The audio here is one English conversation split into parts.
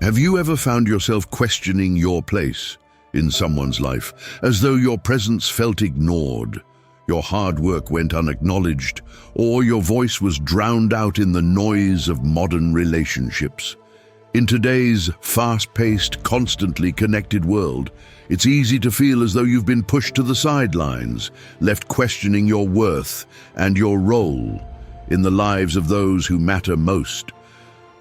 Have you ever found yourself questioning your place in someone's life, as though your presence felt ignored, your hard work went unacknowledged, or your voice was drowned out in the noise of modern relationships? In today's fast-paced, constantly connected world, it's easy to feel as though you've been pushed to the sidelines, left questioning your worth and your role in the lives of those who matter most.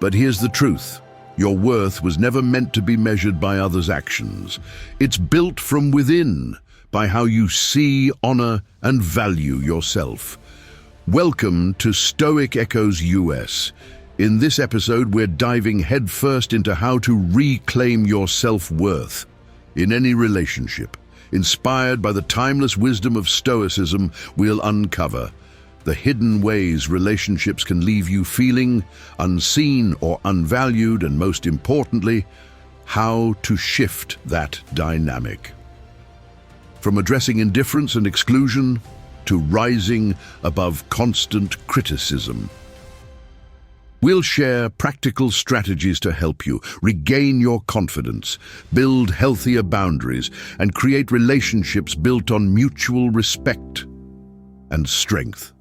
But here's the truth. Your worth was never meant to be measured by others' actions. It's built from within, by how you see, honor, and value yourself. Welcome to Stoic Echoes US. In this episode, we're diving headfirst into how to reclaim your self-worth in any relationship. Inspired by the timeless wisdom of Stoicism, we'll uncover the hidden ways relationships can leave you feeling unseen or unvalued, and most importantly, how to shift that dynamic. From addressing indifference and exclusion to rising above constant criticism. We'll share practical strategies to help you regain your confidence, build healthier boundaries, and create relationships built on mutual respect and strength.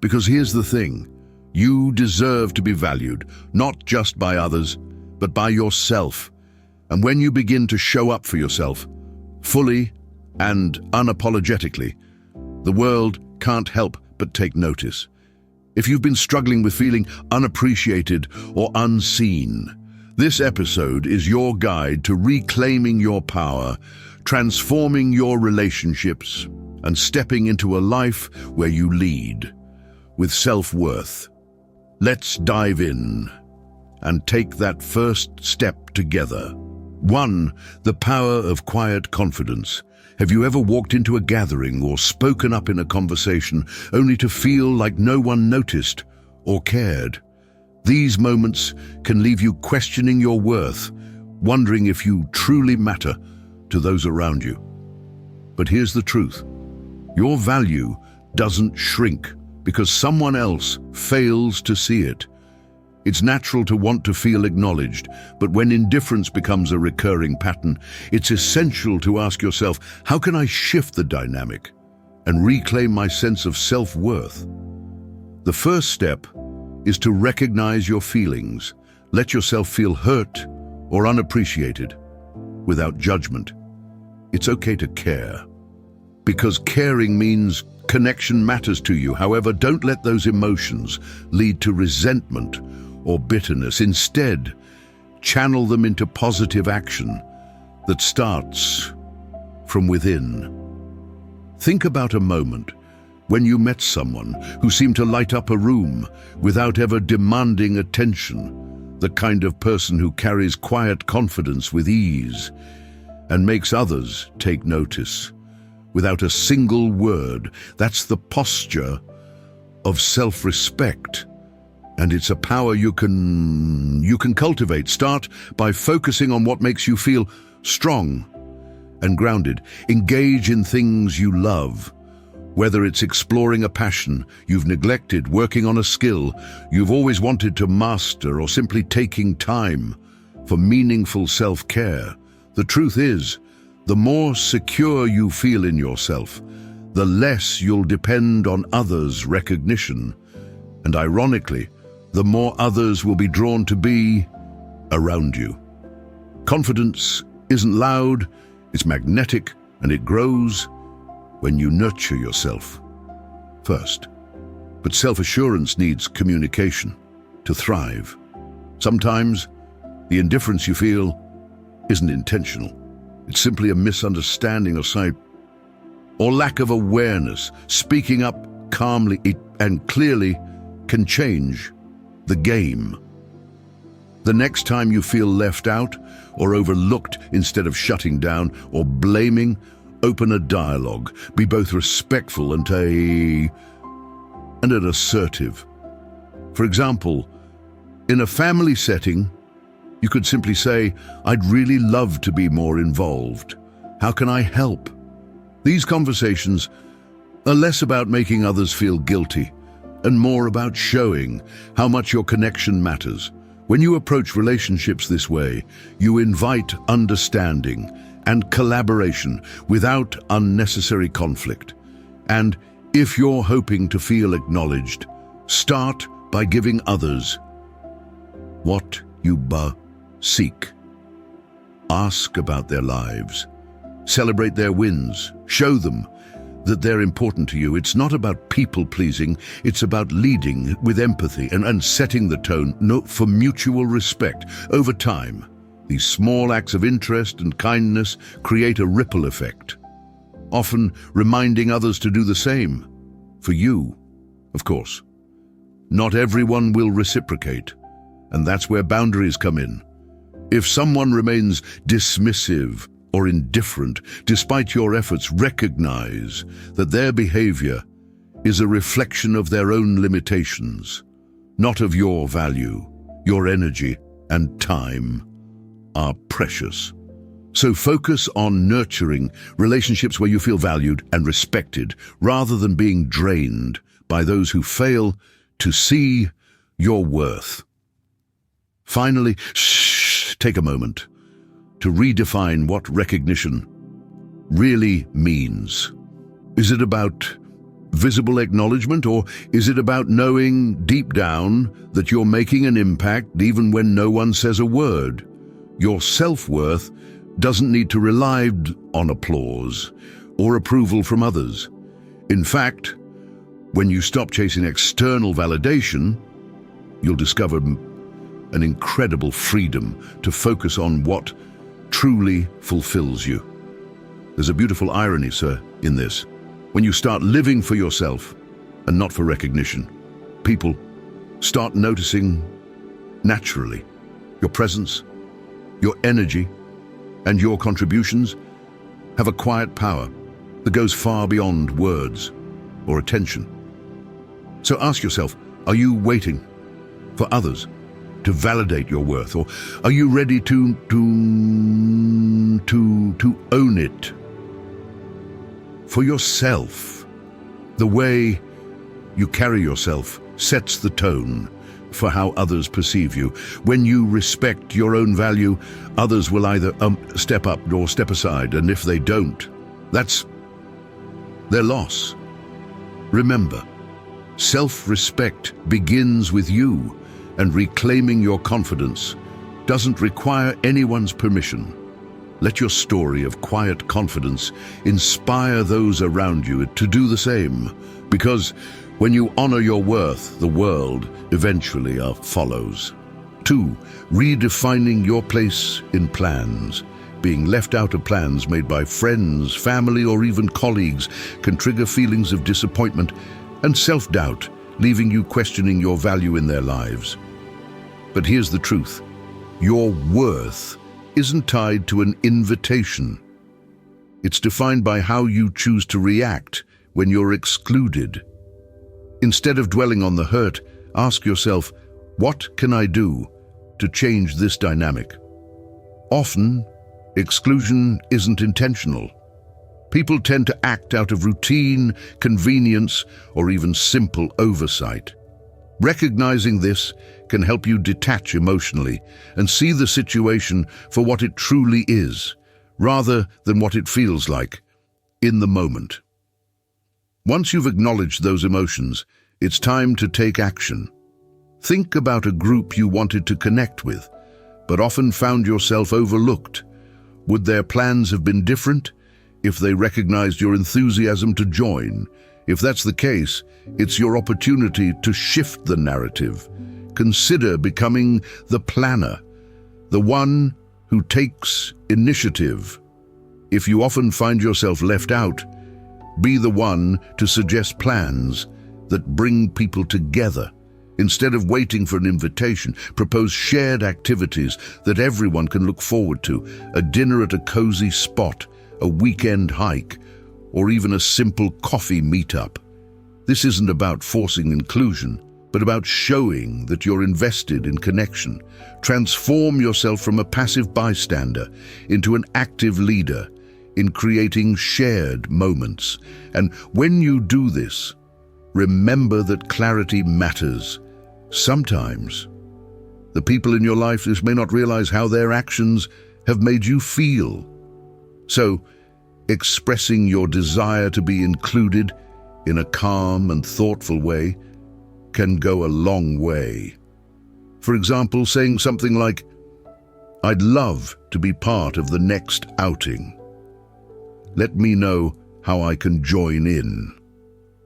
Because here's the thing, you deserve to be valued, not just by others, but by yourself. And when you begin to show up for yourself, fully and unapologetically, the world can't help but take notice. If you've been struggling with feeling unappreciated or unseen, this episode is your guide to reclaiming your power, transforming your relationships, and stepping into a life where you lead with self-worth. Let's dive in and take that first step together. 1. The power of quiet confidence. Have you ever walked into a gathering or spoken up in a conversation only to feel like no one noticed or cared? These moments can leave you questioning your worth, wondering if you truly matter to those around you. But here's the truth. Your value doesn't shrink because someone else fails to see it. It's natural to want to feel acknowledged, but when indifference becomes a recurring pattern, it's essential to ask yourself, how can I shift the dynamic and reclaim my sense of self-worth? The first step is to recognize your feelings. Let yourself feel hurt or unappreciated without judgment. It's okay to care, because caring means connection matters to you. However, don't let those emotions lead to resentment or bitterness. Instead, channel them into positive action that starts from within. Think about a moment when you met someone who seemed to light up a room without ever demanding attention, the kind of person who carries quiet confidence with ease and makes others take notice without a single word. That's the posture of self-respect. And it's a power you can cultivate. Start by focusing on what makes you feel strong and grounded. Engage in things you love, whether it's exploring a passion you've neglected, working on a skill you've always wanted to master, or simply taking time for meaningful self-care. The truth is, the more secure you feel in yourself, the less you'll depend on others' recognition. And ironically, the more others will be drawn to be around you. Confidence isn't loud, it's magnetic, and it grows when you nurture yourself first. But self-assurance needs communication to thrive. Sometimes the indifference you feel isn't intentional. It's simply a misunderstanding or lack of awareness. Speaking up calmly and clearly can change the game. The next time you feel left out or overlooked, instead of shutting down or blaming, open a dialogue. Be both respectful and assertive. For example, in a family setting, you could simply say, "I'd really love to be more involved. How can I help?" These conversations are less about making others feel guilty and more about showing how much your connection matters. When you approach relationships this way, you invite understanding and collaboration without unnecessary conflict. And if you're hoping to feel acknowledged, start by giving others what you seek. Ask about their lives. Celebrate their wins. Show them that they're important to you. It's not about people-pleasing, it's about leading with empathy and setting the tone for mutual respect. Over time, these small acts of interest and kindness create a ripple effect, often reminding others to do the same. For you, of course. Not everyone will reciprocate, and that's where boundaries come in. If someone remains dismissive or indifferent, despite your efforts, recognize that their behavior is a reflection of their own limitations, not of your value. Your energy and time are precious. So focus on nurturing relationships where you feel valued and respected, rather than being drained by those who fail to see your worth. Finally, take a moment to redefine what recognition really means. Is it about visible acknowledgement, or is it about knowing deep down that you're making an impact even when no one says a word? Your self-worth doesn't need to rely on applause or approval from others. In fact, when you stop chasing external validation, you'll discover an incredible freedom to focus on what truly fulfills you. There's a beautiful irony, sir, in this. When you start living for yourself and not for recognition, people start noticing naturally. Your presence, your energy, and your contributions have a quiet power that goes far beyond words or attention. So ask yourself, are you waiting for others to validate your worth, or are you ready to own it for yourself? The way you carry yourself sets the tone for how others perceive you. When you respect your own value, others will either step up or step aside, and if they don't, that's their loss. Remember, self-respect begins with you, and reclaiming your confidence doesn't require anyone's permission. Let your story of quiet confidence inspire those around you to do the same, because when you honor your worth, the world eventually follows. 2. Redefining your place in plans. Being left out of plans made by friends, family, or even colleagues can trigger feelings of disappointment and self-doubt, leaving you questioning your value in their lives. But here's the truth. Your worth isn't tied to an invitation. It's defined by how you choose to react when you're excluded. Instead of dwelling on the hurt, ask yourself, what can I do to change this dynamic? Often, exclusion isn't intentional. People tend to act out of routine, convenience, or even simple oversight. Recognizing this can help you detach emotionally and see the situation for what it truly is, rather than what it feels like in the moment. Once you've acknowledged those emotions, it's time to take action. Think about a group you wanted to connect with, but often found yourself overlooked. Would their plans have been different if they recognized your enthusiasm to join? If that's the case, it's your opportunity to shift the narrative. Consider becoming the planner, the one who takes initiative. If you often find yourself left out, be the one to suggest plans that bring people together. Instead of waiting for an invitation, propose shared activities that everyone can look forward to. A dinner at a cozy spot, a weekend hike, or even a simple coffee meetup. This isn't about forcing inclusion, but about showing that you're invested in connection. Transform yourself from a passive bystander into an active leader in creating shared moments. And when you do this, remember that clarity matters. Sometimes The people in your life just may not realize how their actions have made you feel. So, expressing your desire to be included in a calm and thoughtful way can go a long way. For example, saying something like, "I'd love to be part of the next outing. Let me know how I can join in."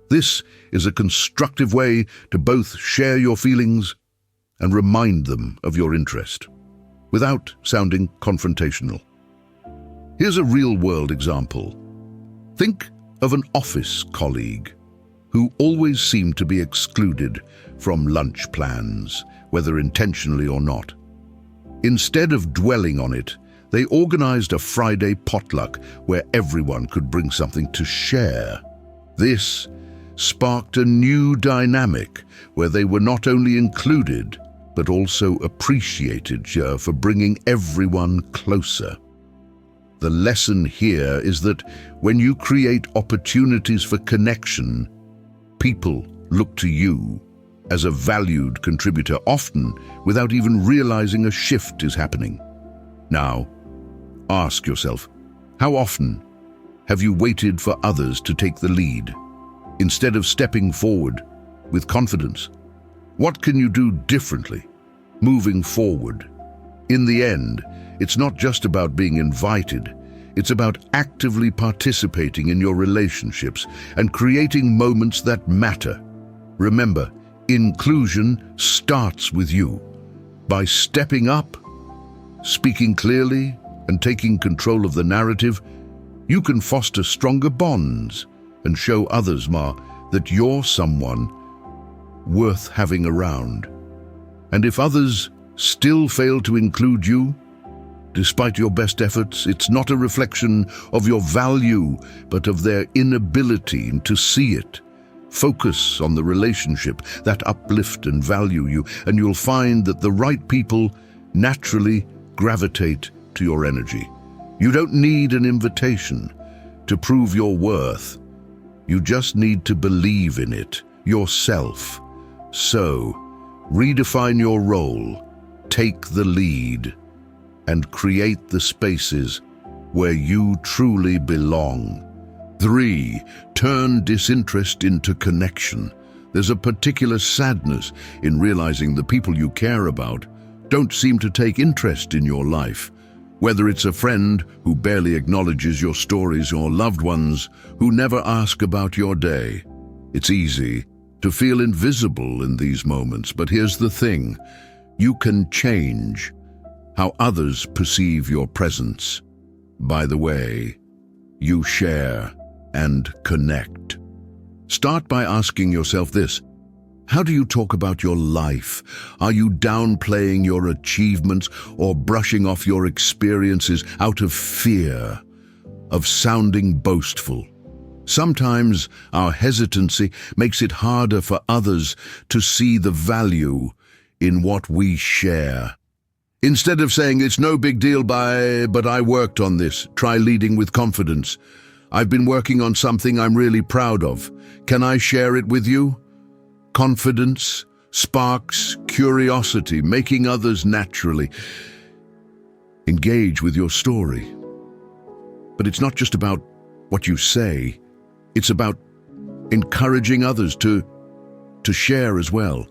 This is a constructive way to both share your feelings and remind them of your interest, without sounding confrontational. Here's a real-world example. Think of an office colleague who always seemed to be excluded from lunch plans, whether intentionally or not. Instead of dwelling on it, they organized a Friday potluck where everyone could bring something to share. This sparked a new dynamic where they were not only included, but also appreciated for bringing everyone closer. The lesson here is that when you create opportunities for connection, people look to you as a valued contributor, often without even realizing a shift is happening. Now, ask yourself, how often have you waited for others to take the lead, instead of stepping forward with confidence? What can you do differently, moving forward? In the end, it's not just about being invited, it's about actively participating in your relationships and creating moments that matter. Remember, inclusion starts with you. By stepping up, speaking clearly, and taking control of the narrative, you can foster stronger bonds and show others, that you're someone worth having around. And if others still fail to include you, despite your best efforts, it's not a reflection of your value, but of their inability to see it. Focus on the relationship that uplift and value you, and you'll find that the right people naturally gravitate to your energy. You don't need an invitation to prove your worth. You just need to believe in it yourself. So, redefine your role, take the lead, and create the spaces where you truly belong. 3. Turn disinterest into connection. There's a particular sadness in realizing the people you care about don't seem to take interest in your life. Whether it's a friend who barely acknowledges your stories or loved ones who never ask about your day. It's easy to feel invisible in these moments, but here's the thing. You can change how others perceive your presence by the way you share and connect. Start by asking yourself this: how do you talk about your life? Are you downplaying your achievements or brushing off your experiences out of fear of sounding boastful? Sometimes our hesitancy makes it harder for others to see the value in what we share. Instead of saying, "It's no big deal, but I worked on this," try leading with confidence. "I've been working on something I'm really proud of. Can I share it with you?" Confidence sparks curiosity, making others naturally engage with your story. But it's not just about what you say, it's about encouraging others to share as well.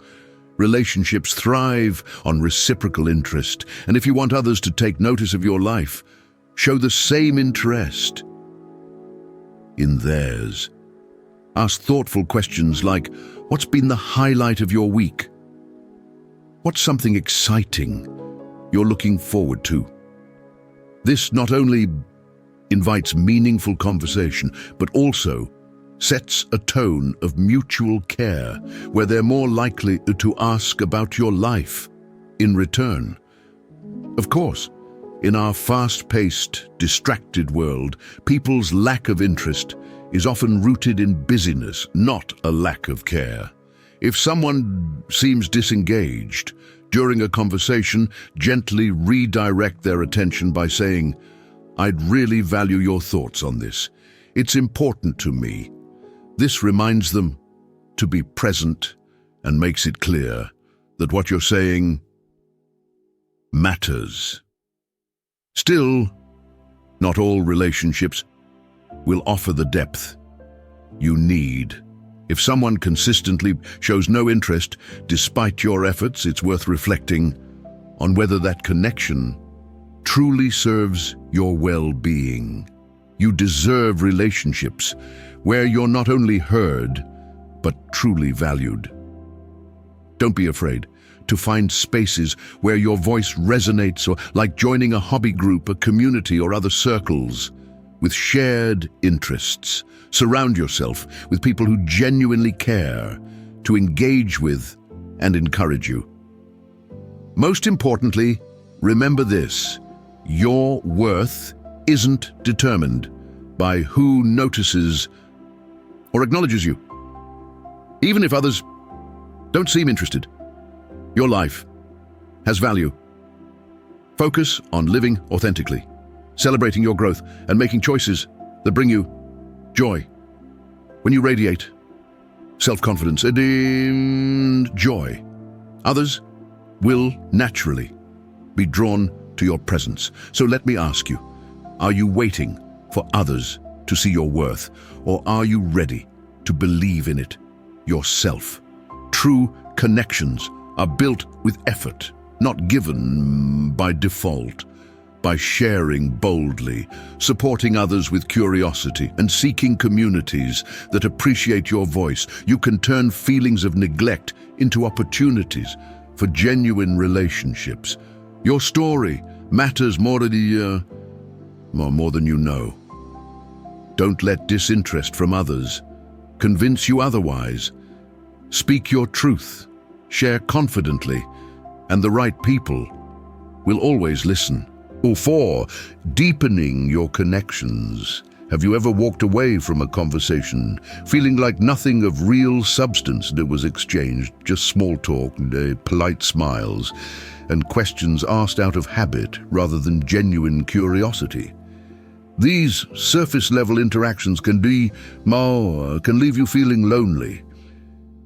Relationships thrive on reciprocal interest, and if you want others to take notice of your life, show the same interest in theirs. Ask thoughtful questions like, what's been the highlight of your week? What's something exciting you're looking forward to? This not only invites meaningful conversation, but also sets a tone of mutual care where they're more likely to ask about your life in return. Of course, in our fast-paced, distracted world, people's lack of interest is often rooted in busyness, not a lack of care. If someone seems disengaged during a conversation, gently redirect their attention by saying, "I'd really value your thoughts on this. It's important to me." This reminds them to be present and makes it clear that what you're saying matters. Still, not all relationships will offer the depth you need. If someone consistently shows no interest despite your efforts, it's worth reflecting on whether that connection truly serves your well-being. You deserve relationships where you're not only heard, but truly valued. Don't be afraid to find spaces where your voice resonates, or like joining a hobby group, a community, or other circles with shared interests. Surround yourself with people who genuinely care to engage with and encourage you. Most importantly, remember this: your worth isn't determined by who notices or acknowledges you. Even if others don't seem interested, your life has value. Focus on living authentically, celebrating your growth, and making choices that bring you joy. When you radiate self-confidence and joy, others will naturally be drawn to your presence. So let me ask you, are you waiting for others to see your worth, or are you ready to believe in it yourself? True connections are built with effort, not given by default. By sharing boldly, supporting others with curiosity, and seeking communities that appreciate your voice, you can turn feelings of neglect into opportunities for genuine relationships. Your story matters more than you know. Don't let disinterest from others convince you otherwise. Speak your truth, share confidently, and the right people will always listen. Or 4, deepening your connections. Have you ever walked away from a conversation feeling like nothing of real substance that was exchanged, just small talk, polite smiles, and questions asked out of habit rather than genuine curiosity? These surface-level interactions can leave you feeling lonely,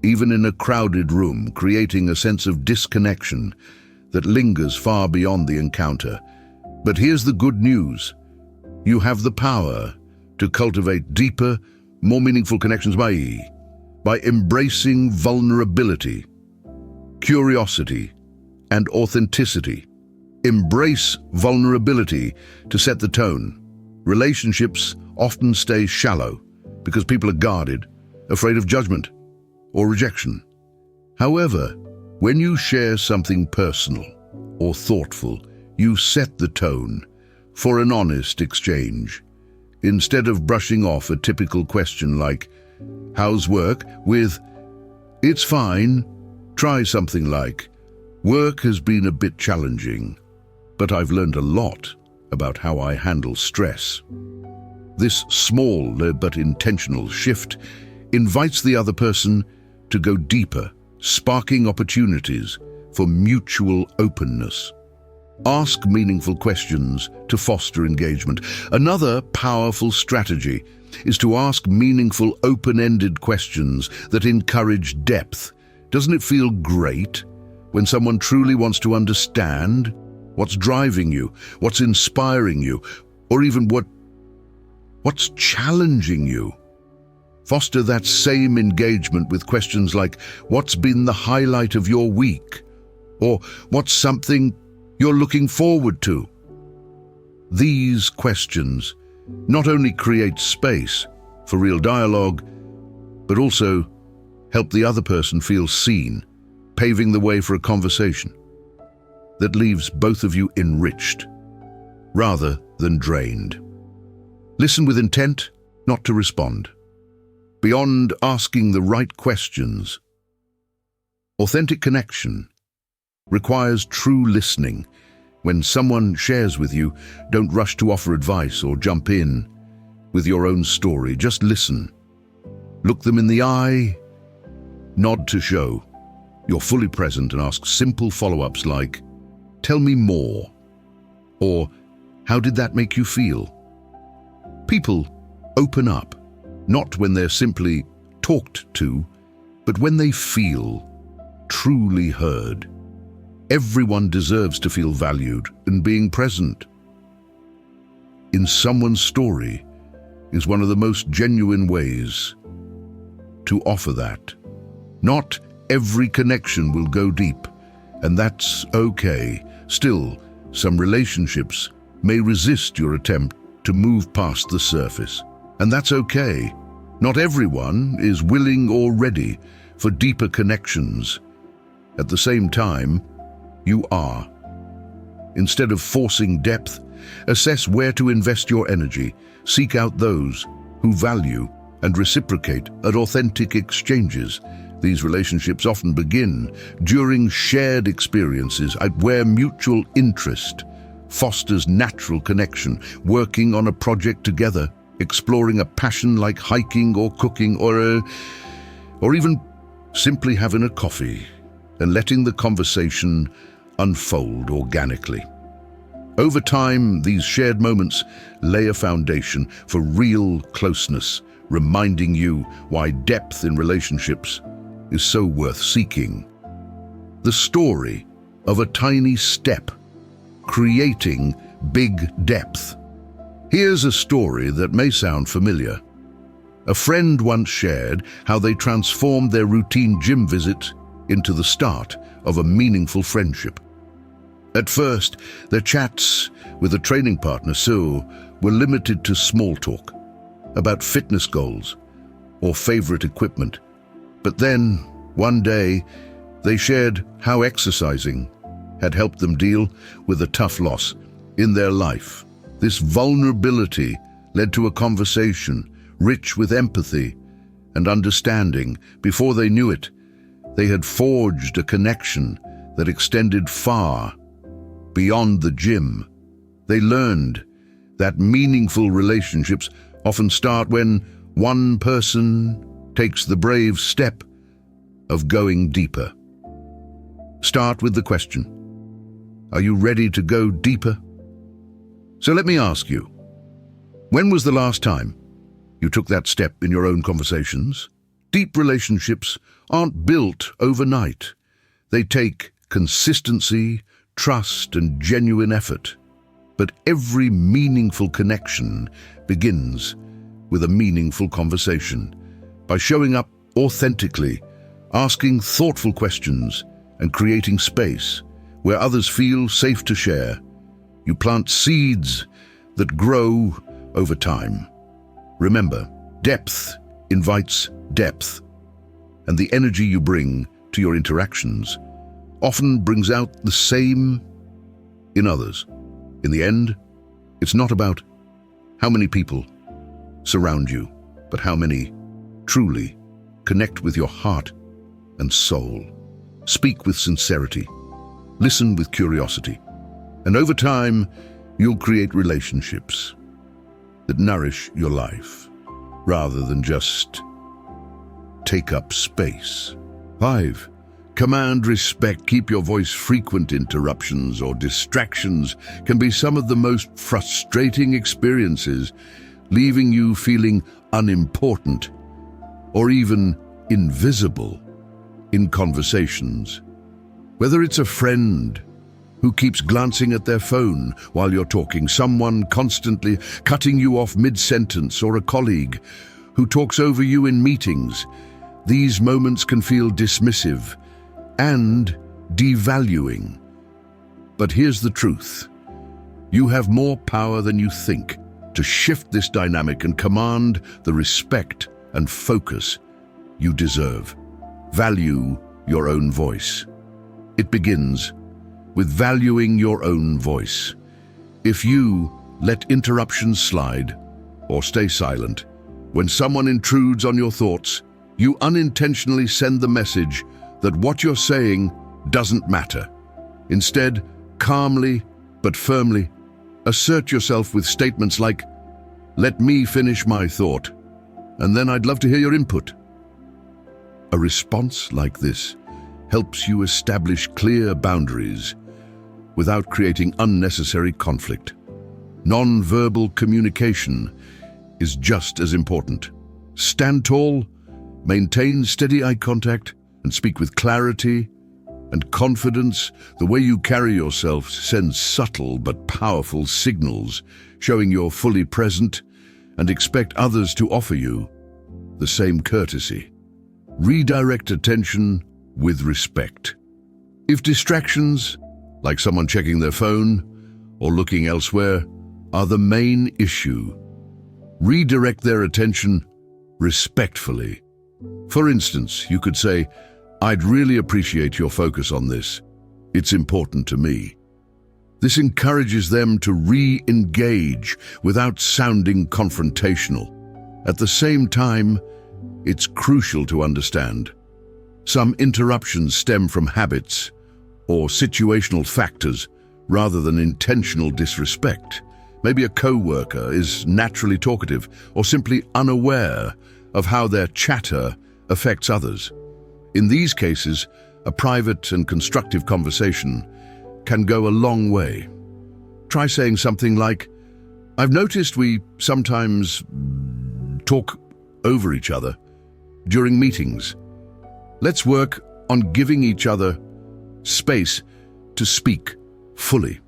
even in a crowded room, creating a sense of disconnection that lingers far beyond the encounter. But here's the good news: you have the power to cultivate deeper, more meaningful connections by embracing vulnerability, curiosity, and authenticity. Embrace vulnerability to set the tone. Relationships often stay shallow because people are guarded, afraid of judgment or rejection. However, when you share something personal or thoughtful, you set the tone for an honest exchange. Instead of brushing off a typical question like, "How's work?" with, "It's fine," try something like, "Work has been a bit challenging, but I've learned a lot about how I handle stress." This small but intentional shift invites the other person to go deeper, sparking opportunities for mutual openness. Ask meaningful questions to foster engagement. Another powerful strategy is to ask meaningful, open-ended questions that encourage depth. Doesn't it feel great when someone truly wants to understand what's driving you, what's inspiring you, or even what's challenging you? Foster that same engagement with questions like, "What's been the highlight of your week?" or "What's something you're looking forward to?" These questions not only create space for real dialogue, but also help the other person feel seen, paving the way for a conversation that leaves both of you enriched rather than drained. Listen with intent, not to respond. Beyond asking the right questions, authentic connection requires true listening. When someone shares with you, don't rush to offer advice or jump in with your own story. Just listen. Look them in the eye, nod to show you're fully present, and ask simple follow-ups like, "Tell me more," or "How did that make you feel?" People open up, not when they're simply talked to, but when they feel truly heard. Everyone deserves to feel valued, and being present in someone's story is one of the most genuine ways to offer that. Not every connection will go deep, and that's okay. Still, some relationships may resist your attempt to move past the surface, and that's okay. Not everyone is willing or ready for deeper connections. At the same time, you are. Instead of forcing depth, assess where to invest your energy. Seek out those who value and reciprocate at authentic exchanges. These relationships often begin during shared experiences where mutual interest fosters natural connection, working on a project together, exploring a passion like hiking or cooking, or even simply having a coffee and letting the conversation unfold organically. Over time, these shared moments lay a foundation for real closeness, reminding you why depth in relationships is so worth seeking. The story of a tiny step creating big depth. Here's a story that may sound familiar. A friend once shared how they transformed their routine gym visit into the start of a meaningful friendship. At first, their chats with a training partner, Sue, were limited to small talk about fitness goals or favorite equipment. But then, one day, they shared how exercising had helped them deal with a tough loss in their life. This vulnerability led to a conversation rich with empathy and understanding. Before they knew it, they had forged a connection that extended far beyond the gym. They learned that meaningful relationships often start when one person takes the brave step of going deeper. Start with the question, are you ready to go deeper? So let me ask you, when was the last time you took that step in your own conversations? Deep relationships aren't built overnight. They take consistency, trust, and genuine effort. But every meaningful connection begins with a meaningful conversation. By showing up authentically, asking thoughtful questions, and creating space where others feel safe to share, you plant seeds that grow over time. Remember, depth invites depth, and the energy you bring to your interactions often brings out the same in others. In the end, it's not about how many people surround you, but how many truly connect with your heart and soul. Speak with sincerity, listen with curiosity, and over time, you'll create relationships that nourish your life rather than just take up space. 5. Command respect. Keep your voice. Frequent interruptions or distractions can be some of the most frustrating experiences, leaving you feeling unimportant or even invisible in conversations. Whether it's a friend who keeps glancing at their phone while you're talking, someone constantly cutting you off mid-sentence, or a colleague who talks over you in meetings, these moments can feel dismissive and devaluing. But here's the truth. You have more power than you think to shift this dynamic and command the respect and focus you deserve. Value your own voice. It begins with valuing your own voice. If you let interruptions slide or stay silent, when someone intrudes on your thoughts, you unintentionally send the message that what you're saying doesn't matter. Instead, calmly but firmly, assert yourself with statements like, "Let me finish my thought, and then I'd love to hear your input." A response like this helps you establish clear boundaries without creating unnecessary conflict. Non-verbal communication is just as important. Stand tall, maintain steady eye contact, and speak with clarity And confidence, the way you carry yourself, sends subtle but powerful signals, showing you're fully present, and expect others to offer you the same courtesy. Redirect attention with respect. If distractions, like someone checking their phone or looking elsewhere, are the main issue, redirect their attention respectfully. For instance, you could say, "I'd really appreciate your focus on this. It's important to me." This encourages them to re-engage without sounding confrontational. At the same time, it's crucial to understand some interruptions stem from habits or situational factors rather than intentional disrespect. Maybe a co-worker is naturally talkative or simply unaware of how their chatter affects others. In these cases, a private and constructive conversation can go a long way. Try saying something like, "I've noticed we sometimes talk over each other during meetings. Let's work on giving each other space to speak fully."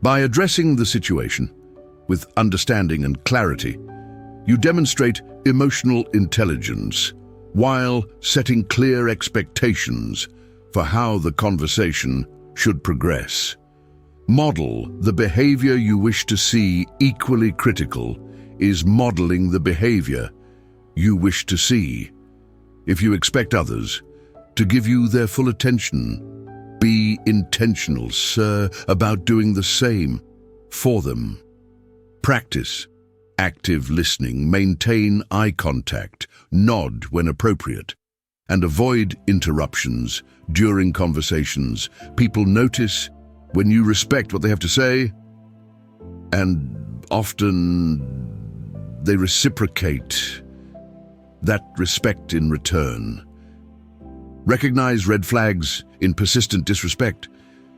By addressing the situation with understanding and clarity, you demonstrate emotional intelligence while setting clear expectations for how the conversation should progress. Model the behavior you wish to see. Equally critical is modeling the behavior you wish to see. If you expect others to give you their full attention, be intentional, sir, about doing the same for them. Practice active listening, maintain eye contact, nod when appropriate, and avoid interruptions during conversations. People notice when you respect what they have to say, and often they reciprocate that respect in return. Recognize red flags in persistent disrespect.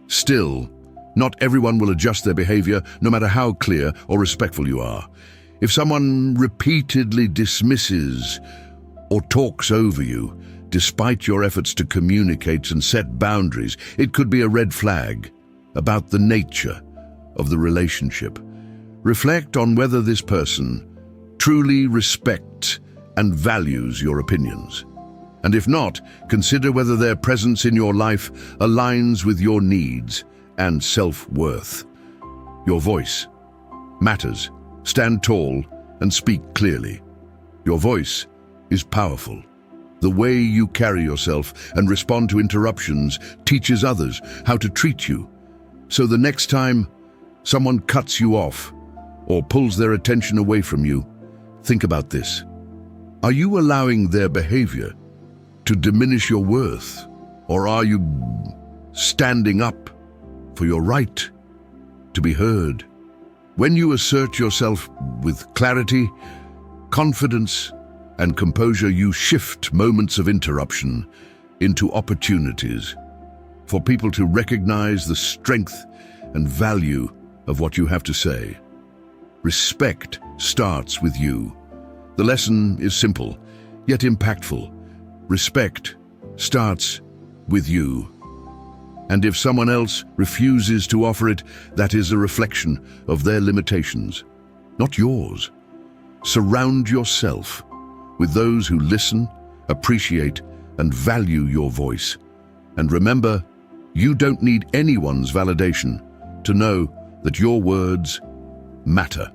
Still, not everyone will adjust their behavior, no matter how clear or respectful you are. If someone repeatedly dismisses or talks over you, despite your efforts to communicate and set boundaries, it could be a red flag about the nature of the relationship. Reflect on whether this person truly respects and values your opinions. And if not, consider whether their presence in your life aligns with your needs and self-worth. Your voice matters. Stand tall and speak clearly. Your voice is powerful. The way you carry yourself and respond to interruptions teaches others how to treat you. So the next time someone cuts you off or pulls their attention away from you, think about this. Are you allowing their behavior to diminish your worth, or are you standing up for your right to be heard? When you assert yourself with clarity, confidence, and composure, you shift moments of interruption into opportunities for people to recognize the strength and value of what you have to say. Respect starts with you. The lesson is simple, yet impactful. Respect starts with you. And if someone else refuses to offer it, that is a reflection of their limitations, not yours. Surround yourself with those who listen, appreciate, and value your voice. And remember, you don't need anyone's validation to know that your words matter.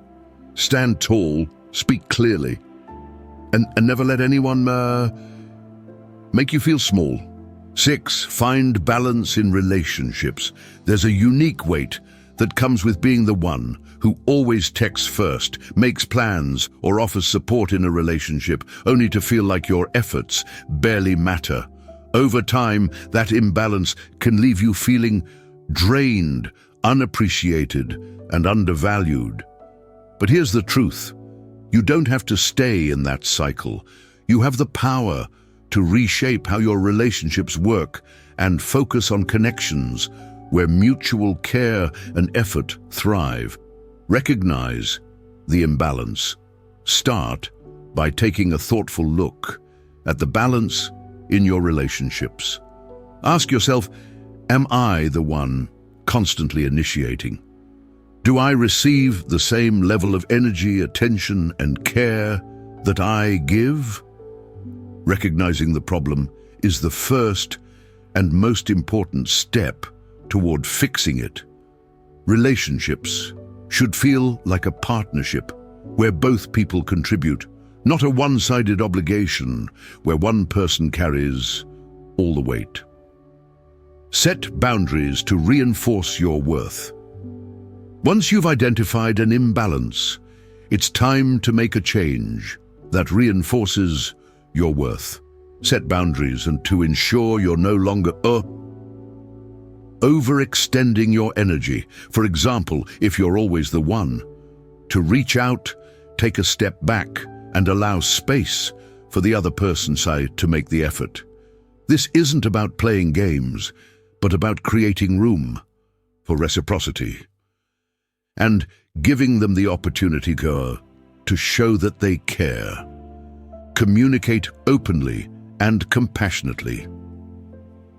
Stand tall, speak clearly, and never let anyone make you feel small. 6, find balance in relationships. There's a unique weight that comes with being the one who always texts first, makes plans, or offers support in a relationship, only to feel like your efforts barely matter. Over time, that imbalance can leave you feeling drained, unappreciated, and undervalued. But here's the truth. You don't have to stay in that cycle. You have the power to reshape how your relationships work and focus on connections where mutual care and effort thrive. Recognize the imbalance. Start by taking a thoughtful look at the balance in your relationships. Ask yourself, am I the one constantly initiating? Do I receive the same level of energy, attention, and care that I give? Recognizing the problem is the first and most important step toward fixing it. Relationships should feel like a partnership where both people contribute, not a one-sided obligation where one person carries all the weight. Set boundaries to reinforce your worth. Once you've identified an imbalance, it's time to make a change that reinforces your worth. Set boundaries and to ensure you're no longer overextending your energy. For example, if you're always the one, to reach out, take a step back, and allow space for the other person's side to make the effort. This isn't about playing games, but about creating room for reciprocity and giving them the opportunity to show that they care. Communicate openly and compassionately.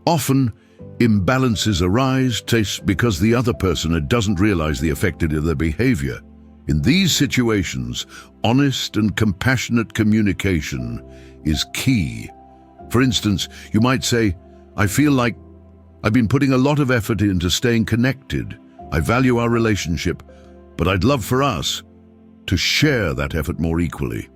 Often, imbalances arise because the other person doesn't realize the effect of their behavior. In these situations, honest and compassionate communication is key. For instance, you might say, I feel like I've been putting a lot of effort into staying connected. I value our relationship, but I'd love for us to share that effort more equally.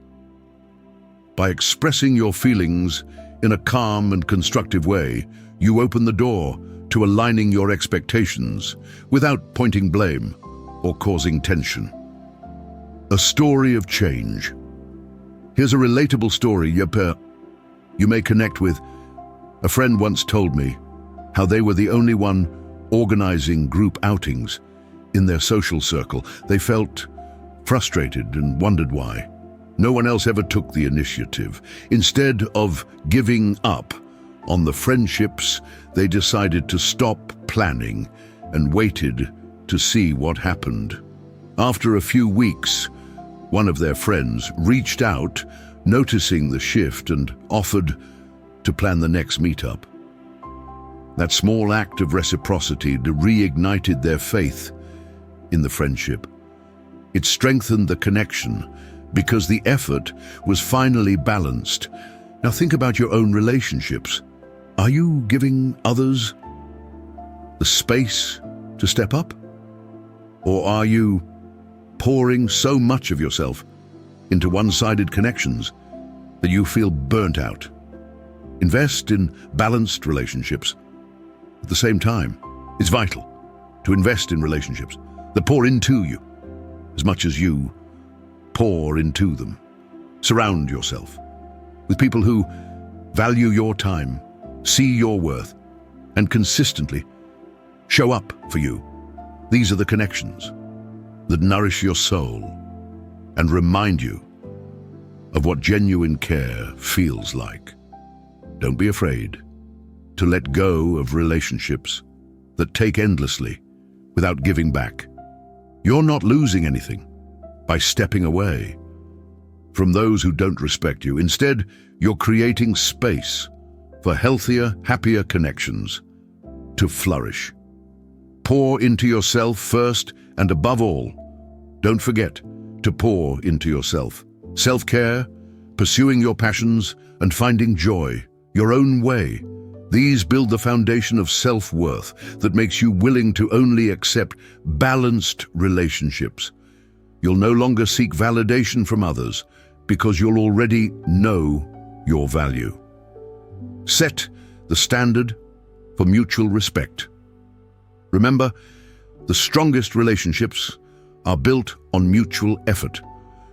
By expressing your feelings in a calm and constructive way, you open the door to aligning your expectations without pointing blame or causing tension. A story of change. Here's a relatable story you may connect with. A friend once told me how they were the only one organizing group outings in their social circle. They felt frustrated and wondered why. No one else ever took the initiative. Instead of giving up on the friendships, they decided to stop planning and waited to see what happened. After a few weeks, one of their friends reached out, noticing the shift, and offered to plan the next meetup. That small act of reciprocity reignited their faith in the friendship. It strengthened the connection because the effort was finally balanced. Now think about your own relationships. Are you giving others the space to step up? Or are you pouring so much of yourself into one-sided connections that you feel burnt out? Invest in balanced relationships. At the same time, it's vital to invest in relationships that pour into you as much as you pour into them. Surround yourself with people who value your time, see your worth, and consistently show up for you. These are the connections that nourish your soul and remind you of what genuine care feels like. Don't be afraid to let go of relationships that take endlessly without giving back. You're not losing anything by stepping away from those who don't respect you. Instead, you're creating space for healthier, happier connections to flourish. Pour into yourself first, and above all, don't forget to pour into yourself. Self-care, pursuing your passions, and finding joy your own way. These build the foundation of self-worth that makes you willing to only accept balanced relationships. You'll no longer seek validation from others because you'll already know your value. Set the standard for mutual respect. Remember, the strongest relationships are built on mutual effort,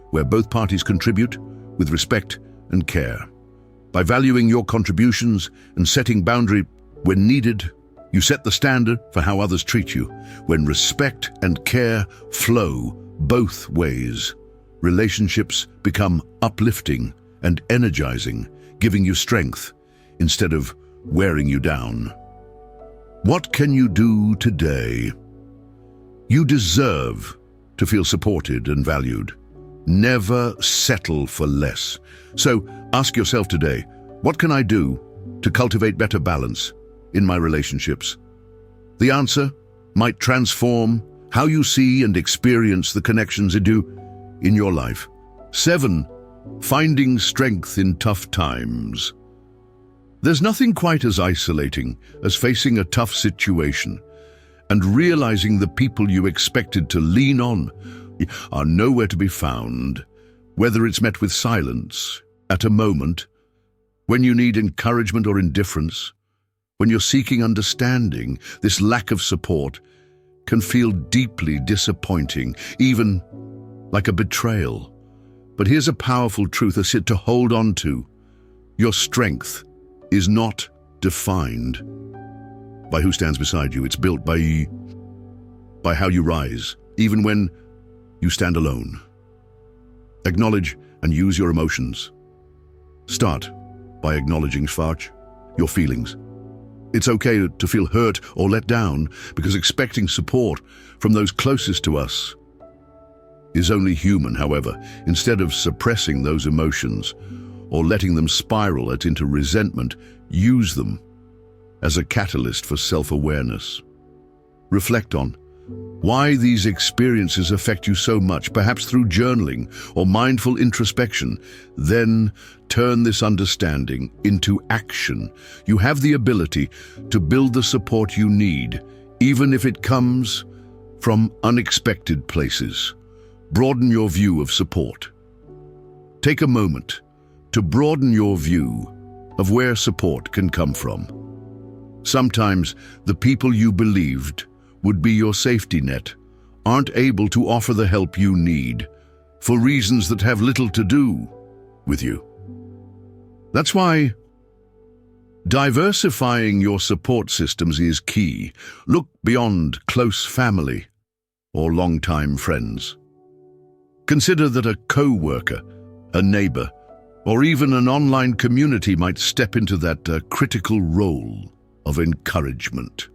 where both parties contribute with respect and care. By valuing your contributions and setting boundaries when needed, you set the standard for how others treat you. When respect and care flow both ways, relationships become uplifting and energizing, giving you strength instead of wearing you down. What can you do today? You deserve to feel supported and valued. Never settle for less. So ask yourself today, what can I do to cultivate better balance in my relationships? The answer might transform how you see and experience the connections it do in your life. 7. Finding strength in tough times. There's nothing quite as isolating as facing a tough situation and realizing the people you expected to lean on are nowhere to be found, whether it's met with silence at a moment, when you need encouragement or indifference, when you're seeking understanding. This lack of support can feel deeply disappointing, even like a betrayal. But here's a powerful truth to hold on to. Your strength is not defined by who stands beside you. It's built by how you rise, even when you stand alone. Acknowledge and use your emotions. Start by acknowledging your feelings. It's okay to feel hurt or let down, because expecting support from those closest to us is only human. However, instead of suppressing those emotions or letting them spiral into resentment, use them as a catalyst for self-awareness. Reflect on why these experiences affect you so much, perhaps through journaling or mindful introspection. Then turn this understanding into action. You have the ability to build the support you need, even if it comes from unexpected places. Broaden your view of support. Take a moment to broaden your view of where support can come from. Sometimes the people you believed would be your safety net aren't able to offer the help you need for reasons that have little to do with you. That's why diversifying your support systems is key. Look beyond close family or longtime friends. Consider that a co-worker, a neighbor, or even an online community might step into that critical role of encouragement.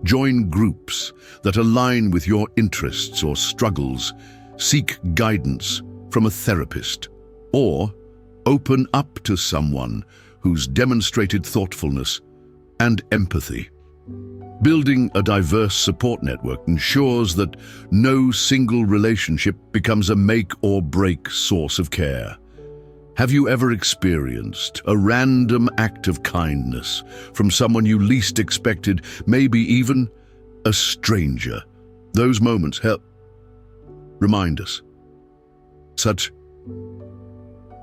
Join groups that align with your interests or struggles. Seek guidance from a therapist, or open up to someone who's demonstrated thoughtfulness and empathy. Building a diverse support network ensures that no single relationship becomes a make or break source of care. Have you ever experienced a random act of kindness from someone you least expected, maybe even a stranger? Those moments help remind us. Such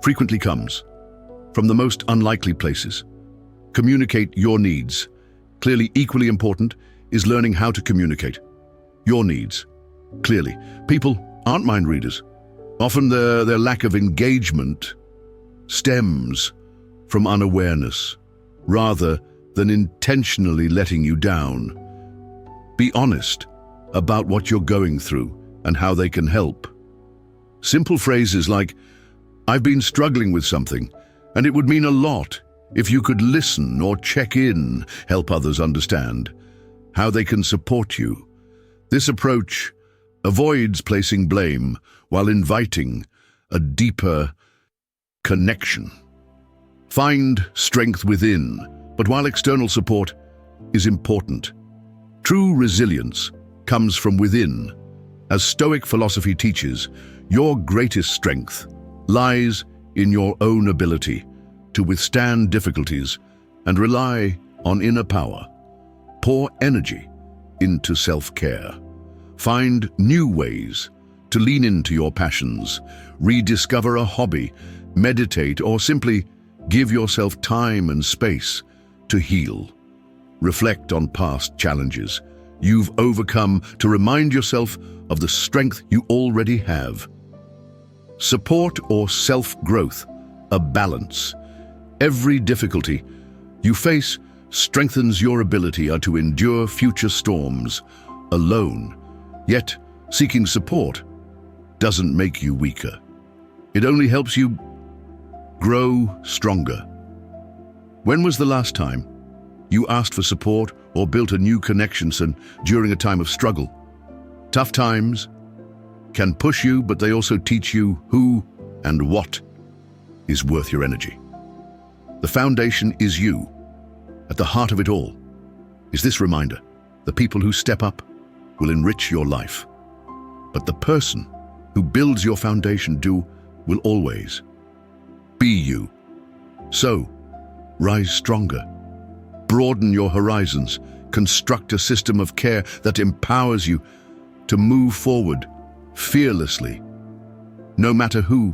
frequently comes from the most unlikely places. Communicate your needs. Clearly, equally important is learning how to communicate your needs clearly. People aren't mind readers. Often their lack of engagement stems from unawareness rather than intentionally letting you down. Be honest about what you're going through and how they can help. Simple phrases like, "I've been struggling with something, and it would mean a lot if you could listen or check in," help others understand how they can support you. This approach avoids placing blame while inviting a deeper connection. Find strength within, but while external support is important, true resilience comes from within. As Stoic philosophy teaches, your greatest strength lies in your own ability to withstand difficulties and rely on inner power. Pour energy into self-care. Find new ways to lean into your passions. Rediscover a hobby, meditate, or simply give yourself time and space to heal. Reflect on past challenges you've overcome to remind yourself of the strength you already have. Support or self-growth, a balance. Every difficulty you face strengthens your ability to endure future storms alone. Yet, seeking support doesn't make you weaker. It only helps you grow stronger. When was the last time you asked for support or built a new connection during a time of struggle? Tough times can push you, but they also teach you who and what is worth your energy. The foundation is you, at the heart of it all. is this reminder: the people who step up will enrich your life, but the person who builds your foundation will always be you. So, rise stronger, broaden your horizons, construct a system of care that empowers you to move forward fearlessly, no matter who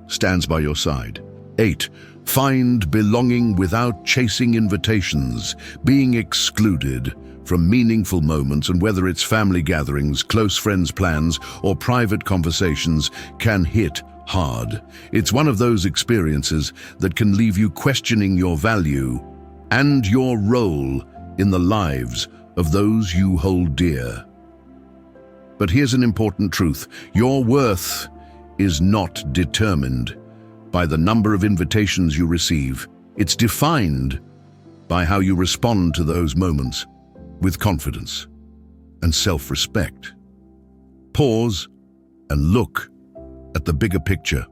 stands by your side. 8. Find belonging without chasing invitations, being excluded from meaningful moments, and whether it's family gatherings, close friends' plans, or private conversations, can hit hard. It's one of those experiences that can leave you questioning your value and your role in the lives of those you hold dear. But here's an important truth: your worth is not determined by the number of invitations you receive. It's defined by how you respond to those moments with confidence and self-respect. Pause and look at the bigger picture.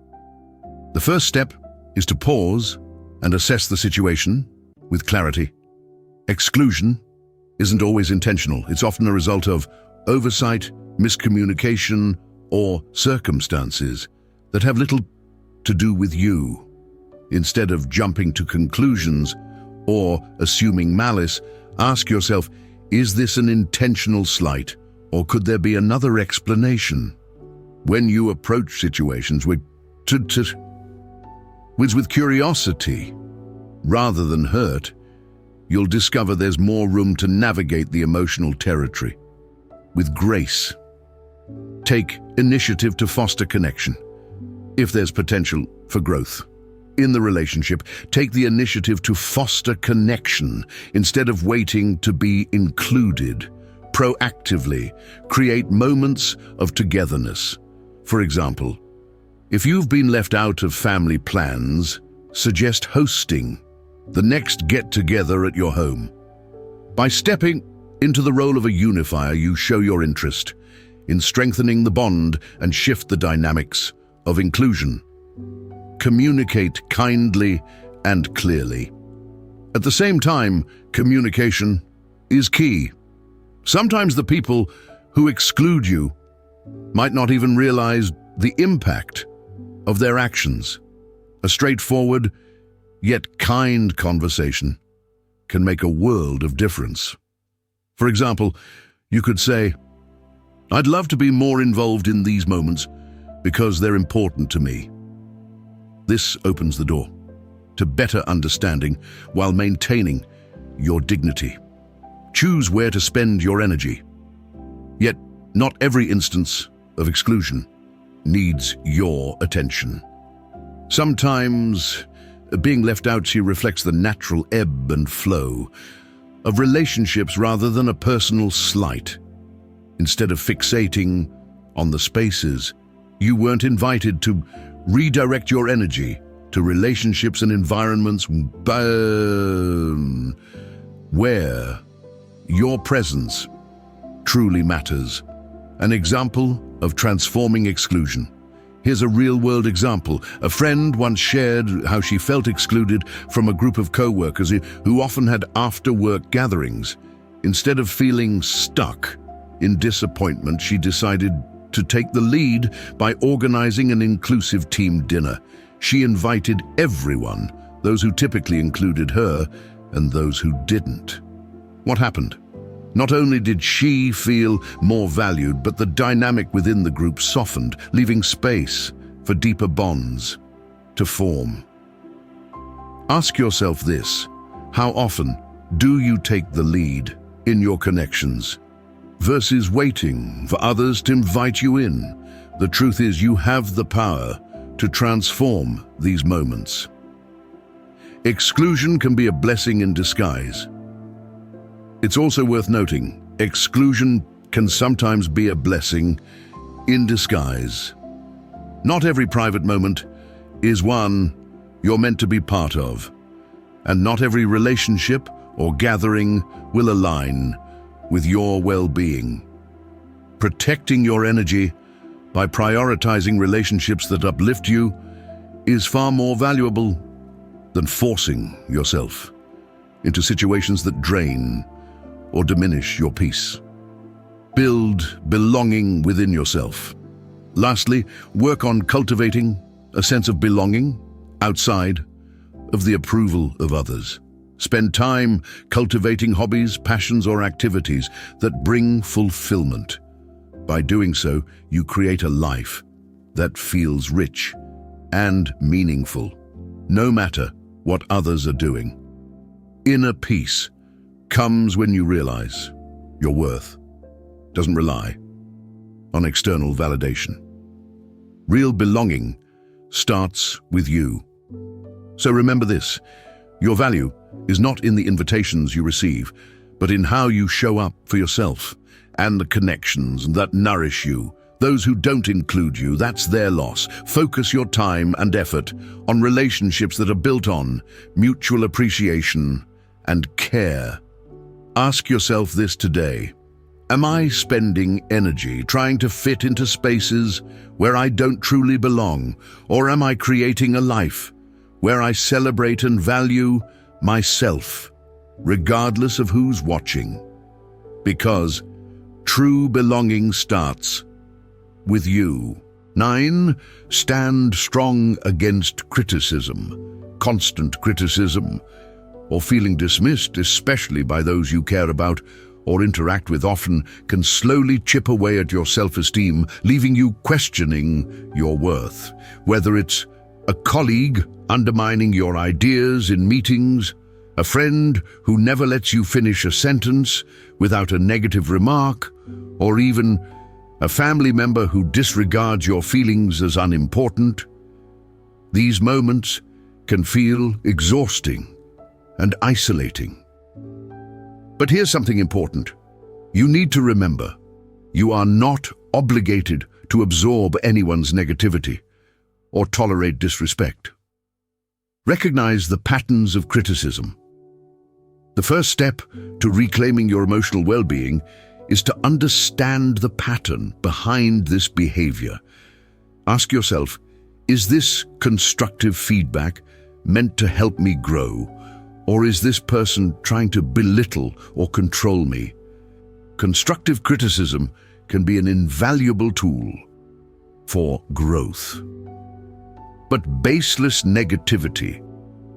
The first step is to pause and assess the situation with clarity. Exclusion isn't always intentional. It's often a result of oversight, miscommunication, or circumstances that have little to do with you. Instead of jumping to conclusions or assuming malice, ask yourself, is this an intentional slight, or could there be another explanation? When you approach situations with curiosity rather than hurt, you'll discover there's more room to navigate the emotional territory with grace. Take initiative to foster connection. If there's potential for growth in the relationship, take the initiative to foster connection instead of waiting to be included. Proactively create moments of togetherness. For example, if you've been left out of family plans, suggest hosting the next get-together at your home. By stepping into the role of a unifier, you show your interest in strengthening the bond and shift the dynamics of inclusion. Communicate kindly and clearly. At the same time, communication is key. Sometimes the people who exclude you might not even realize the impact of their actions. A straightforward, yet kind conversation can make a world of difference. For example, you could say, "I'd love to be more involved in these moments because they're important to me." This opens the door to better understanding while maintaining your dignity. Choose where to spend your energy. Yet, not every instance of exclusion needs your attention. Sometimes, being left out here reflects the natural ebb and flow of relationships rather than a personal slight. Instead of fixating on the spaces you weren't invited to, redirect your energy to relationships and environments where your presence truly matters. An example of transforming exclusion. Here's a real-world example. A friend once shared how she felt excluded from a group of co-workers who often had after-work gatherings. Instead of feeling stuck in disappointment, she decided to take the lead by organizing an inclusive team dinner. She invited everyone, those who typically included her and those who didn't. What happened? Not only did she feel more valued, but the dynamic within the group softened, leaving space for deeper bonds to form. Ask yourself this: how often do you take the lead in your connections versus waiting for others to invite you in? The truth is, you have the power to transform these moments. Exclusion can be a blessing in disguise. It's also worth noting, exclusion can sometimes be a blessing in disguise. Not every private moment is one you're meant to be part of, and not every relationship or gathering will align with your well-being. Protecting your energy by prioritizing relationships that uplift you is far more valuable than forcing yourself into situations that drain or diminish your peace. Build belonging within yourself. Lastly, work on cultivating a sense of belonging outside of the approval of others. Spend time cultivating hobbies, passions, or activities that bring fulfillment. By doing so, you create a life that feels rich and meaningful, no matter what others are doing. Inner peace comes when you realize your worth doesn't rely on external validation. Real belonging starts with you. So remember this, your value is not in the invitations you receive, but in how you show up for yourself and the connections that nourish you. Those who don't include you, that's their loss. Focus your time and effort on relationships that are built on mutual appreciation and care. Ask yourself this today. Am I spending energy trying to fit into spaces where I don't truly belong? Or am I creating a life where I celebrate and value myself, regardless of who's watching? Because true belonging starts with you. 9. Stand strong against criticism. Constant criticism, or feeling dismissed, especially by those you care about or interact with often, can slowly chip away at your self-esteem, leaving you questioning your worth. Whether it's a colleague undermining your ideas in meetings, a friend who never lets you finish a sentence without a negative remark, or even a family member who disregards your feelings as unimportant, these moments can feel exhausting and isolating. But here's something important. You need to remember, you are not obligated to absorb anyone's negativity or tolerate disrespect. Recognize the patterns of criticism. The first step to reclaiming your emotional well-being is to understand the pattern behind this behavior. Ask yourself, is this constructive feedback meant to help me grow? Or is this person trying to belittle or control me? Constructive criticism can be an invaluable tool for growth. But baseless negativity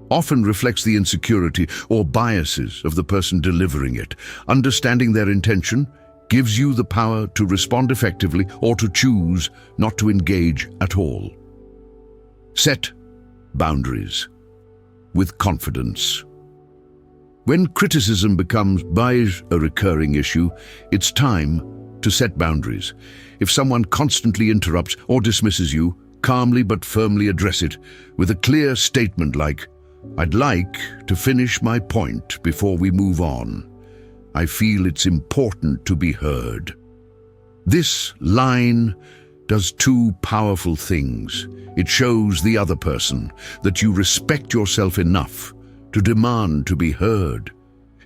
often reflects the insecurity or biases of the person delivering it. Understanding their intention gives you the power to respond effectively or to choose not to engage at all. Set boundaries with confidence. When criticism becomes a recurring issue, it's time to set boundaries. If someone constantly interrupts or dismisses you, calmly but firmly address it with a clear statement like, "I'd like to finish my point before we move on. I feel it's important to be heard." This line does two powerful things. It shows the other person that you respect yourself enough to demand to be heard.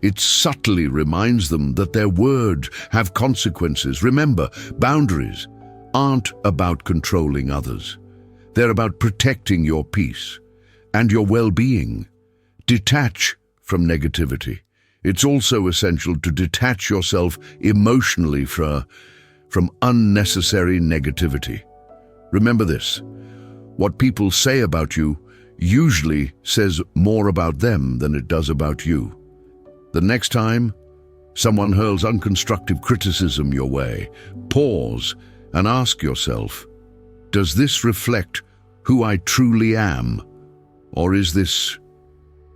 It subtly reminds them that their words have consequences. Remember, boundaries aren't about controlling others. They're about protecting your peace and your well-being. Detach from negativity. It's also essential to detach yourself emotionally from unnecessary negativity. Remember this, what people say about you usually says more about them than it does about you. The next time someone hurls unconstructive criticism your way, pause and ask yourself, does this reflect who I truly am, or is this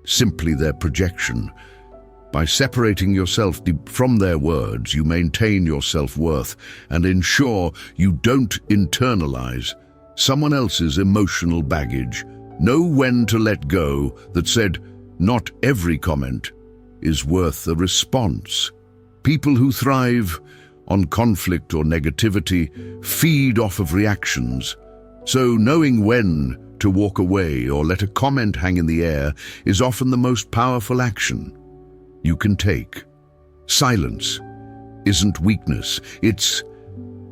simply their projection? By separating yourself from their words, you maintain your self-worth and ensure you don't internalize someone else's emotional baggage. Know when to let go. That said, not every comment is worth a response. People who thrive on conflict or negativity feed off of reactions. So knowing when to walk away or let a comment hang in the air is often the most powerful action you can take. Silence isn't weakness, it's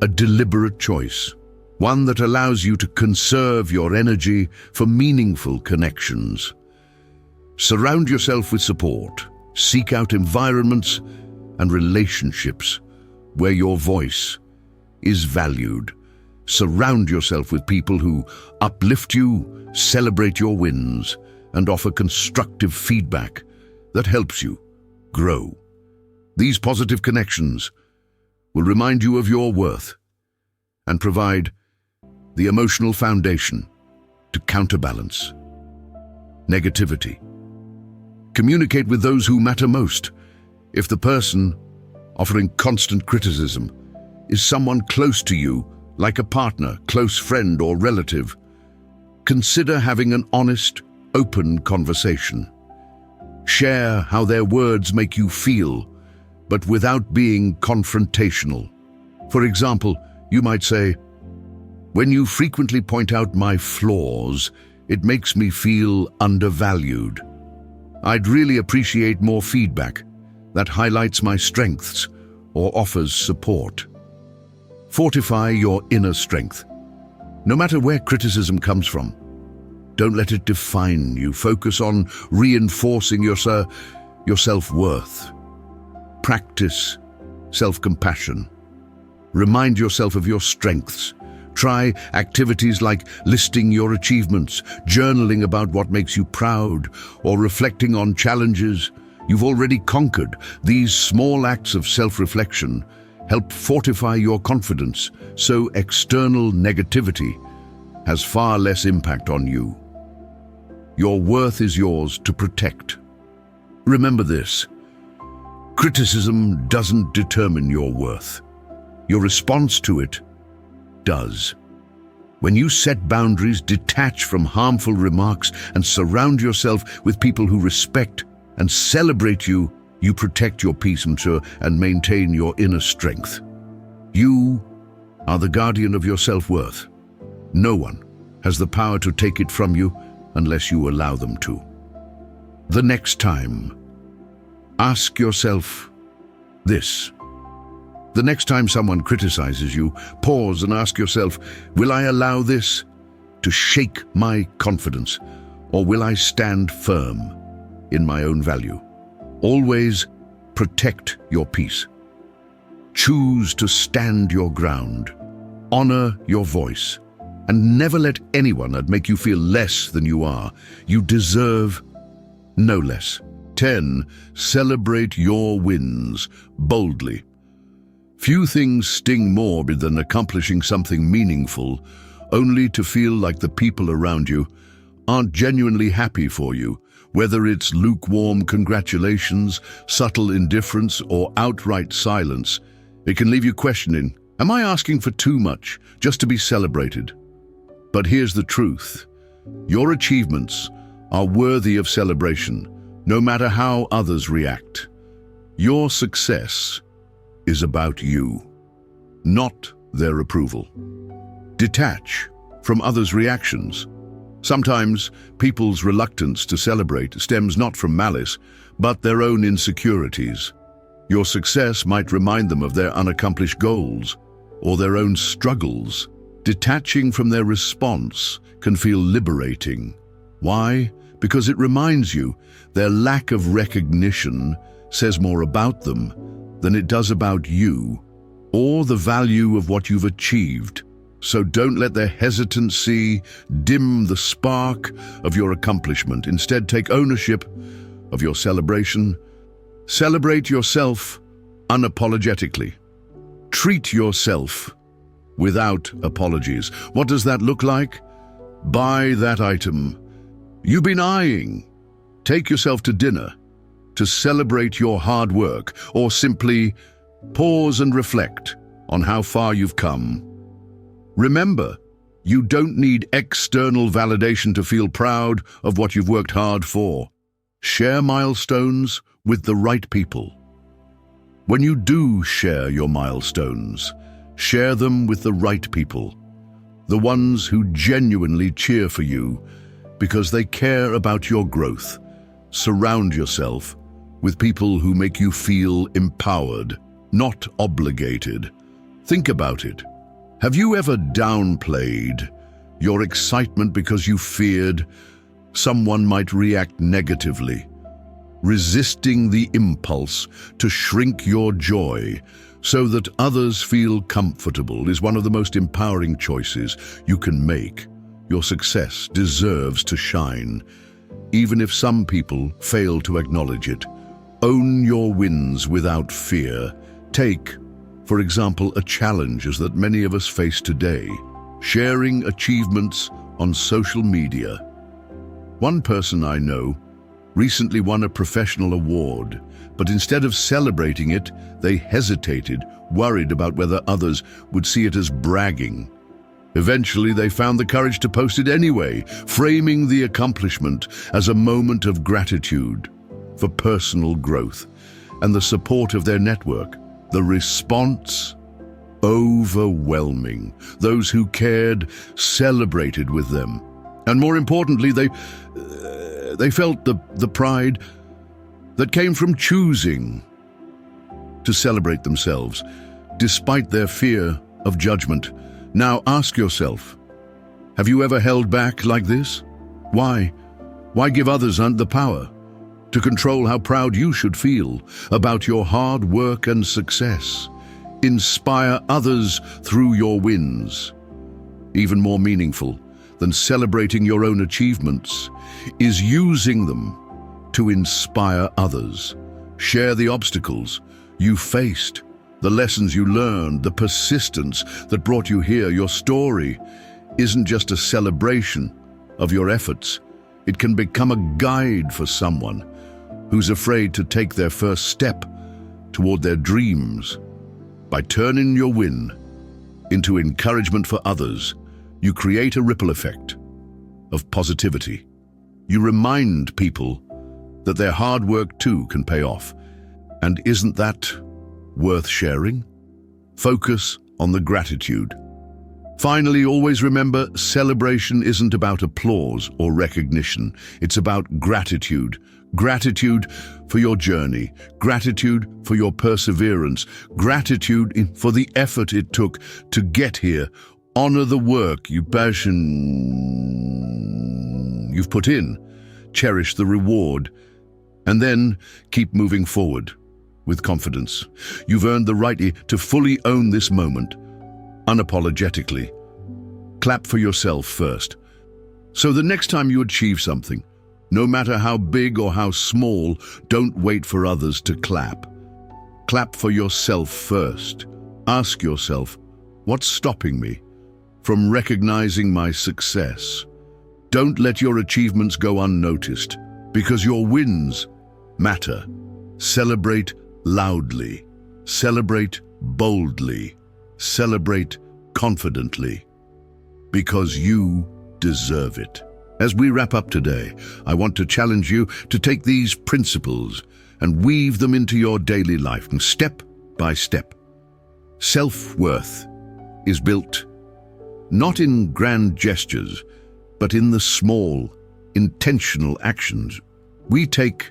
a deliberate choice, one that allows you to conserve your energy for meaningful connections. Surround yourself with support, seek out environments and relationships where your voice is valued. Surround yourself with people who uplift you, celebrate your wins, and offer constructive feedback that helps you grow. These positive connections will remind you of your worth and provide the emotional foundation to counterbalance negativity. Communicate with those who matter most. If the person offering constant criticism is someone close to you, like a partner, close friend, or relative, consider having an honest, open conversation. Share how their words make you feel, but without being confrontational. For example, you might say, "When you frequently point out my flaws, it makes me feel undervalued. I'd really appreciate more feedback that highlights my strengths or offers support." Fortify your inner strength. No matter where criticism comes from, don't let it define you. Focus on reinforcing your self-worth. Practice self-compassion. Remind yourself of your strengths. Try activities like listing your achievements, journaling about what makes you proud, or reflecting on challenges you've already conquered. These small acts of self-reflection help fortify your confidence, so external negativity has far less impact on you. Your worth is yours to protect. Remember this: criticism doesn't determine your worth. Your response to it does. When you set boundaries, detach from harmful remarks, and surround yourself with people who respect and celebrate you, you protect your peace and maintain your inner strength. You are the guardian of your self-worth. No one has the power to take it from you unless you allow them to. The next time, ask yourself this. The next time someone criticizes you, pause and ask yourself, will I allow this to shake my confidence, or will I stand firm in my own value? Always protect your peace. Choose to stand your ground. Honor your voice, and never let anyone make you feel less than you are. You deserve no less. 10. Celebrate your wins boldly. Few things sting more than accomplishing something meaningful, only to feel like the people around you aren't genuinely happy for you. Whether it's lukewarm congratulations, subtle indifference, or outright silence, it can leave you questioning, am I asking for too much just to be celebrated? But here's the truth. Your achievements are worthy of celebration, no matter how others react. Your success is about you, not their approval. Detach from others' reactions. Sometimes people's reluctance to celebrate stems not from malice, but their own insecurities. Your success might remind them of their unaccomplished goals or their own struggles. Detaching from their response can feel liberating. Why? Because it reminds you their lack of recognition says more about them than it does about you or the value of what you've achieved. So don't let their hesitancy dim the spark of your accomplishment. Instead, take ownership of your celebration. Celebrate yourself unapologetically. Treat yourself without apologies. What does that look like? Buy that item you've been eyeing. Take yourself to dinner to celebrate your hard work, or simply pause and reflect on how far you've come. Remember, you don't need external validation to feel proud of what you've worked hard for. Share milestones with the right people. When you do share your milestones, share them with the right people, the ones who genuinely cheer for you because they care about your growth. Surround yourself with people who make you feel empowered, not obligated. Think about it. Have you ever downplayed your excitement because you feared someone might react negatively? resisting the impulse to shrink your joy so that others feel comfortable is one of the most empowering choices you can make. Your success deserves to shine, even if some people fail to acknowledge it. Own your wins without fear. Take, for example, a challenge that many of us face today, sharing achievements on social media. One person I know recently won a professional award, but instead of celebrating it, they hesitated, worried about whether others would see it as bragging. Eventually, they found the courage to post it anyway, framing the accomplishment as a moment of gratitude for personal growth and the support of their network. The response? Overwhelming. Those who cared celebrated with them. And more importantly, they felt the pride that came from choosing to celebrate themselves, despite their fear of judgment. Now ask yourself, have you ever held back like this? Why? Why give others the power to control how proud you should feel about your hard work and success? Inspire others through your wins. Even more meaningful than celebrating your own achievements is using them to inspire others. Share the obstacles you faced, the lessons you learned, the persistence that brought you here. Your story isn't just a celebration of your efforts. It can become a guide for someone who's afraid to take their first step toward their dreams. By turning your win into encouragement for others, you create a ripple effect of positivity. You remind people that their hard work too can pay off. And isn't that worth sharing? Focus on the gratitude. Finally, always remember, celebration isn't about applause or recognition. It's about gratitude. Gratitude for your journey, gratitude for your perseverance, gratitude for the effort it took to get here. Honor the work you've put in, cherish the reward, and then keep moving forward with confidence. You've earned the right to fully own this moment, unapologetically. Clap for yourself first. So the next time you achieve something, no matter how big or how small, don't wait for others to clap. Clap for yourself first. Ask yourself, what's stopping me from recognizing my success? Don't let your achievements go unnoticed, because your wins matter. Celebrate loudly. Celebrate boldly. Celebrate confidently, because you deserve it. As we wrap up today, I want to challenge you to take these principles and weave them into your daily life, and step by step. Self-worth is built not in grand gestures, but in the small, intentional actions we take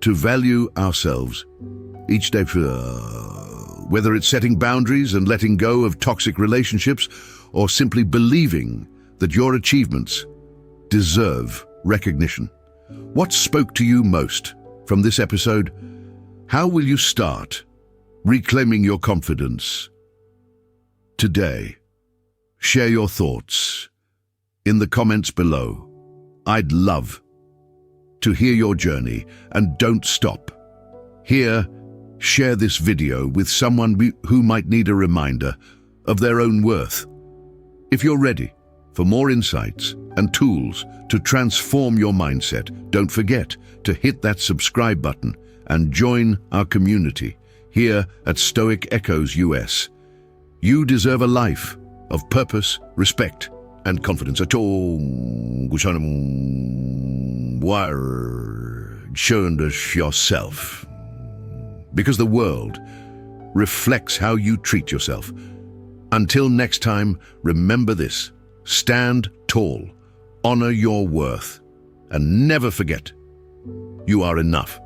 to value ourselves each day. Whether it's setting boundaries and letting go of toxic relationships, or simply believing that your achievements deserve recognition. What spoke to you most from this episode? How will you start reclaiming your confidence today? Share your thoughts in the comments below. I'd love to hear your journey, and don't stop here. Share this video with someone who might need a reminder of their own worth. If you're ready for more insights and tools to transform your mindset, don't forget to hit that subscribe button and join our community here at Stoic Echoes US. You deserve a life of purpose, respect, and confidence. Show yourself, because the world reflects how you treat yourself. Until next time, remember this: stand tall, honor your worth, and never forget, you are enough.